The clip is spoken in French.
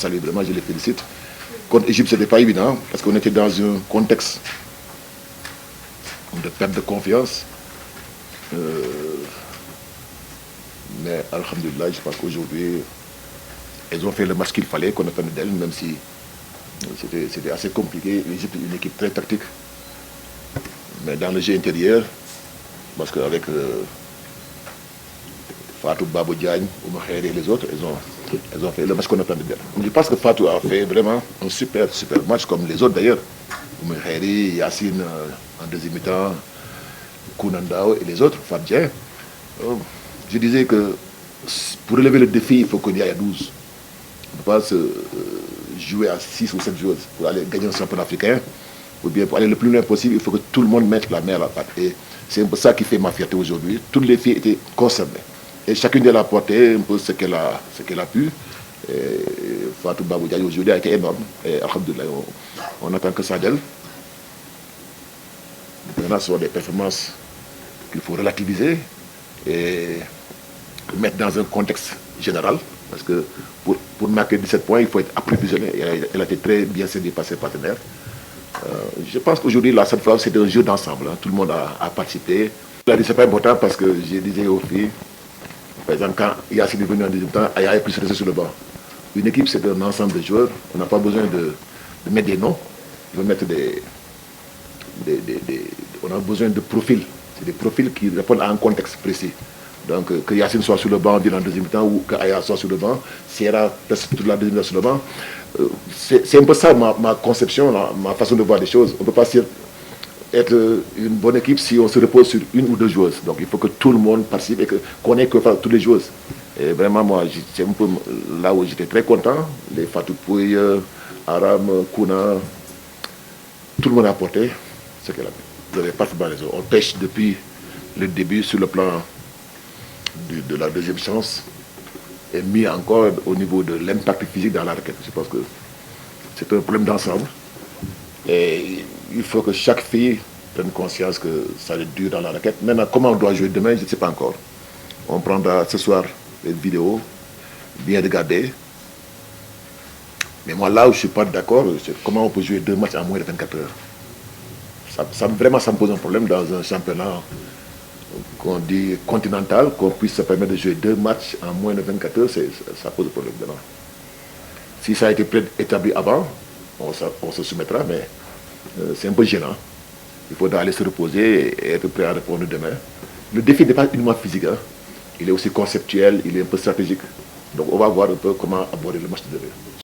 salue vraiment, je les félicite. Contre l'Égypte, ce n'était pas évident, parce qu'on était dans un contexte de perte de confiance. Mais alhamdoulilah, je pense qu'aujourd'hui, elles ont fait le match qu'il fallait, qu'on attendait d'elles, même si c'était assez compliqué. L'Égypte est une équipe très tactique. Mais dans le jeu intérieur, parce qu'avec Fatou, Babou Diagne, Oumar Khairi et les autres, elles ont fait le match qu'on attendait d'elles. Je pense que Fatou a fait vraiment un super match, comme les autres d'ailleurs. Oumar Khairi, Yacine en deuxième mi-temps, Kounandao et les autres, Fabien. Je disais que pour relever le défi, il faut qu'on y aille à 12. On ne peut pas se jouer à 6 ou 7 joueurs pour aller gagner un championnat africain. Ou bien pour aller le plus loin possible, il faut que tout le monde mette la main à la pâte. Et c'est un peu ça qui fait ma fierté aujourd'hui. Toutes les filles étaient concernées. Et chacune d'elles a apporté un peu ce qu'elle a pu. Et Fatou Babou Diagne aujourd'hui a été énorme. Et alhamdoulilah, on n'attend que ça d'elle. Maintenant, ce sont des performances qu'il faut relativiser et mettre dans un contexte général. Parce que pour marquer 17 points, il faut être approvisionné. Elle a été très bien servie par ses partenaires. Je pense qu'aujourd'hui, la cette fois, c'est un jeu d'ensemble. Tout le monde a participé. C'est pas important parce que je disais aux filles, par exemple, quand Yacine est venu en deuxième temps, Aya est plus resté sur le banc. Une équipe, c'est un ensemble de joueurs. On n'a pas besoin de mettre des noms. Il faut mettre on a besoin de profils. C'est des profils qui répondent à un contexte précis. Donc, que Yacine soit sur le banc, en deuxième temps, ou que Aya soit sur le banc, Sierra reste toute la deuxième temps sur le banc. C'est un peu ça ma conception, ma façon de voir les choses. On ne peut pas être une bonne équipe si on se repose sur une ou deux joueuses. Donc il faut que tout le monde participe et qu'on ait que faire toutes les joueuses. Et vraiment, moi, c'est un peu là où j'étais très content. Les Fatou Pouye, Aram, Kouna, tout le monde a apporté ce qu'elle a fait. Vous avez parfaitement raison. On pêche depuis le début sur le plan de la deuxième chance et mis encore au niveau de l'impact physique dans la raquette. Je pense que c'est un problème d'ensemble. Et il faut que chaque fille prenne conscience que ça est dur dans la raquette. Maintenant, comment on doit jouer demain, je ne sais pas encore. On prendra ce soir les vidéos, bien regarder. Mais moi, là où je ne suis pas d'accord, c'est comment on peut jouer 2 matchs en moins de 24 heures. Vraiment, ça me pose un problème dans un championnat qu'on dit continental, qu'on puisse se permettre de jouer 2 matchs en moins de 24 heures, ça pose un problème. Si ça a été établi avant, on se soumettra, mais c'est un peu gênant. Il faudra aller se reposer et être prêt à répondre demain. Le défi n'est pas uniquement physique, hein. Il est aussi conceptuel, il est un peu stratégique. Donc on va voir un peu comment aborder le match de demain.